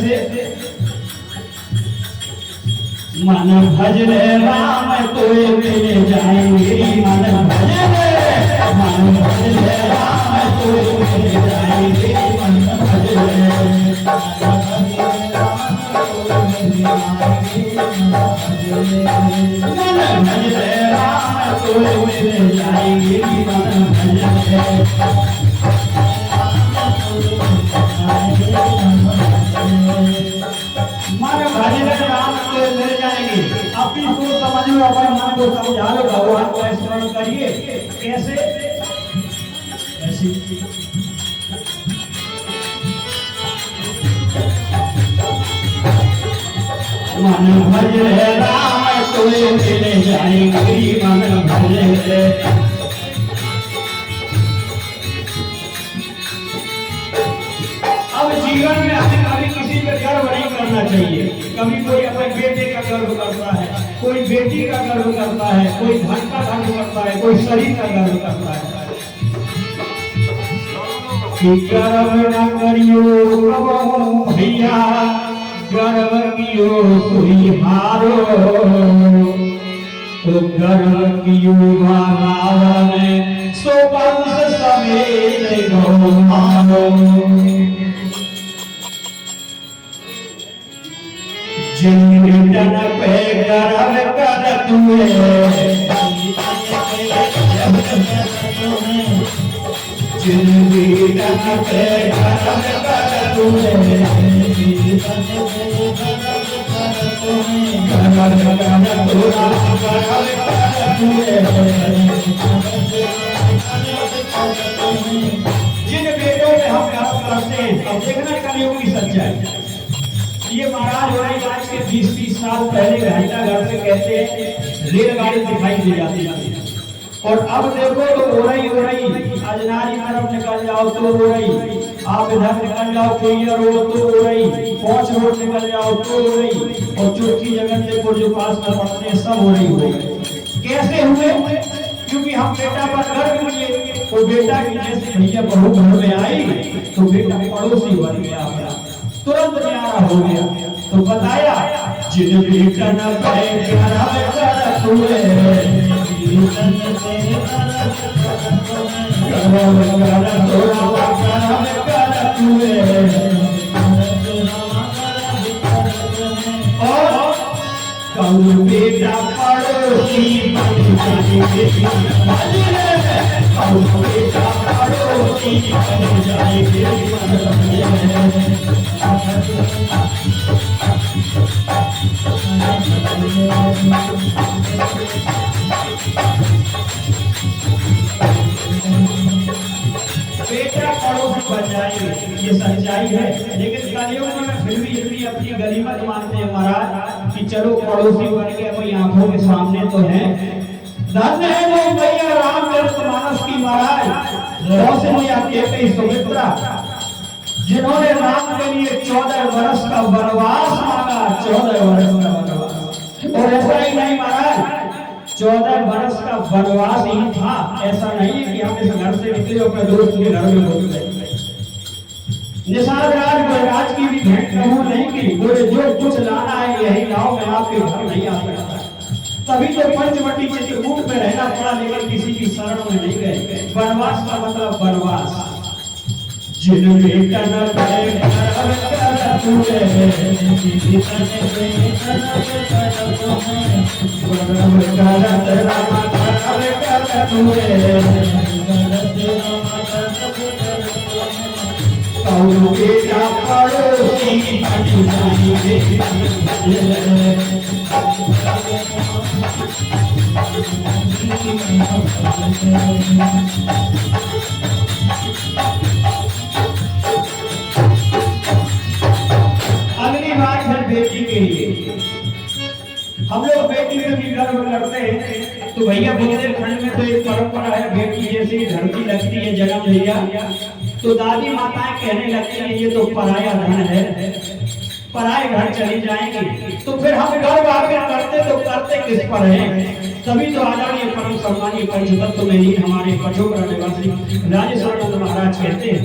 कैसे? मन भजले राम तोय मिल जाएंगे, मन भजले राम तोय मिल जाएंगे, मन भजले राम तोय मिल जाएंगे, मन भजले मन भजले राम तोय मिल जाएंगे। अपनी सोच समझ लो, अपने मन को समझा लो, भगवान को स्मरण करिए। कैसे? ऐसी मन भजले राम तोय मिल जाएंगे, मन भजले। अब जीवन में हमें कभी किसी पे गर्व नहीं करना चाहिए। कभी कोई अपने बेटे का गर्व करता है, कोई बेटी का गर्व करता है, कोई धन का गर्व करता है, कोई शरीर का गर्व करता है। गर्व न करियो भैया, गर्व कियो कोई हारो, तो गर्व कियो रावण सो वंश समेत गो मारो। जिन बेटन पे गर्व कर तुए, जिन बेटन पे गर्व कर तुए, जिन बेटों में हम गर्व करते हैं, अब देखना कलियुग की सच्चाई। ये महाराज हो रही आज के 20-30 साल पहले घंटा घर से कहते हैं रेलगाड़ी दिखाई दे जाती थी, और अब देखो तो हो रही अजनारी तरफ निकल जाओ तो हो रही, आप इधर निकल जाओ कोइया रोड तो हो रही, पहुंच रोड निकल जाओ तो हो रही, और चुटकी जगन्नाथपुर जो पास में पड़ते हैं सब हो रही। कैसे हुए? क्योंकि हम बेटा पर गर्व किए, तो बेटा की जैसे भैया बहू घर में आई तो बेटा पड़ोसी बन गया, तुरंत न्यारा हो गया। तो बताया जिन बेटन पे गर्व कर तुए, और बेटा पड़ोसी बन जाएंगे, बेटा पड़ोसी बन जाएंगे। बेटा पड़ोसी बन जाएंगे, ये सच्चाई है। लेकिन कलियुग में फिर भी इतनी अपनी गरीबत मानते हैं महाराज कि चलो पड़ोसी बन के अपनी आंखों के सामने तो है। धन्य है वो भैया रामचरितमानस की महाराज कौशल्या केकई सुमित्रा, जिन्होंने राम के लिए 14 वर्ष का वनवास मांगा, 14 वर्ष का वनवास। और ऐसा ही नहीं महाराज, 14 वर्ष का वनवास ही था, ऐसा नहीं है कि हम इस घर से निकले अपने दोस्त के घर में घुस गए। निषाद राज बलराज की भी भेंट कहूं नहीं की, बोले जो कुछ लाना है यही लाओ, मैं आपके घर नहीं आ सकता। तभी तो पंचवटी चित्रकूट में रहना पड़ा, लेकिन किसी की शरण में नहीं गए। वनवास का मतलब वनवास। जिन बेटन पे गर्व कर तुए, बेटा पड़ोसी बन जाएंगे। अगली बात है बेटी के लिए। हम लोग बेटी पे भी गर्व करते हैं, तो भैया बुंदेलखंड में तो एक परंपरा है, बेटी जैसे धरती लगती है जन्म लिया तो दादी माताएं कहने लगती है ये तो पराया धन है, पराए घर चली जाएंगी तो फिर हम घर वापस करते तो करते किस पर हैं। तभी तो आदरणीय परम सम्मानीय पंचतत्व में ही हमारे पचोकरा निवासी राजेश्वरानंद महाराज कहते हैं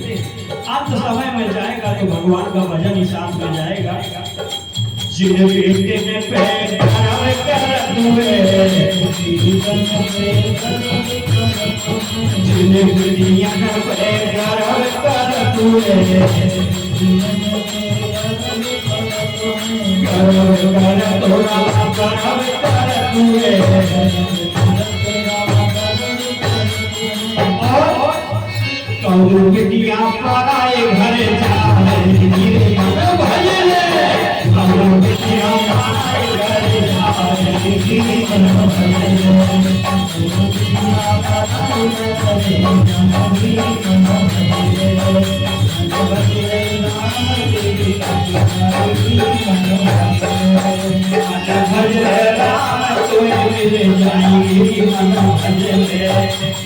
अंत समय में जाएगा तो भगवान का भजन ही साथ में जाएगा। जिन बेटे ने पैर धरावे कर दुए जिन दुनिया ने पैर धरावे कर दुए कर तोरा करावे कर दुए और कौन बिटिया पराए घर जाए गिरे भजन कौन बिटिया पराए घर जाए गिरे भजन राम कोई मिल जाएगी मन भजन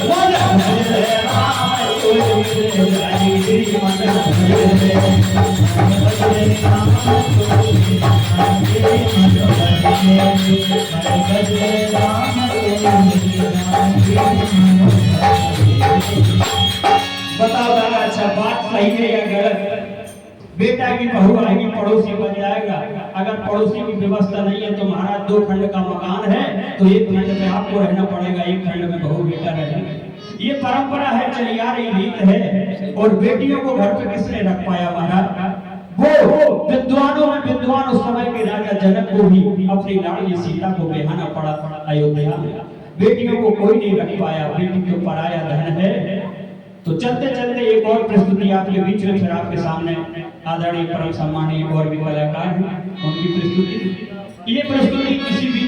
भजन राम कोई मिल जाएगी मन बताओ दादा अच्छा बात सही है या गलत। बेटा की बहू आएगी पड़ोसी बन जाएगा। अगर पड़ोसी की व्यवस्था नहीं है तो महाराज 2 खंड का मकान है तो 1 खंड में आपको रहना पड़ेगा, 1 खंड में बहू बेटा रहेंगे। ये परंपरा है, चली आ रही रीत है। और बेटियों को घर पे किसने रख पाया महाराज? वो विद्वानों में विद्वान उस समय के राजा जनक को भी अपनी लाड़ली सीता को बेहाना पड़ा अयोध्या में। बेटियों को कोई नहीं रख पाया, बेटी तो पराया धन है। तो चलते चलते एक और प्रस्तुति आपके बीच में फिर आपके सामने आदरणीय परम सम्मानीय और भी कलाकार हैं उनकी प्रस्तुति। ये प्रस्तुति किसी भी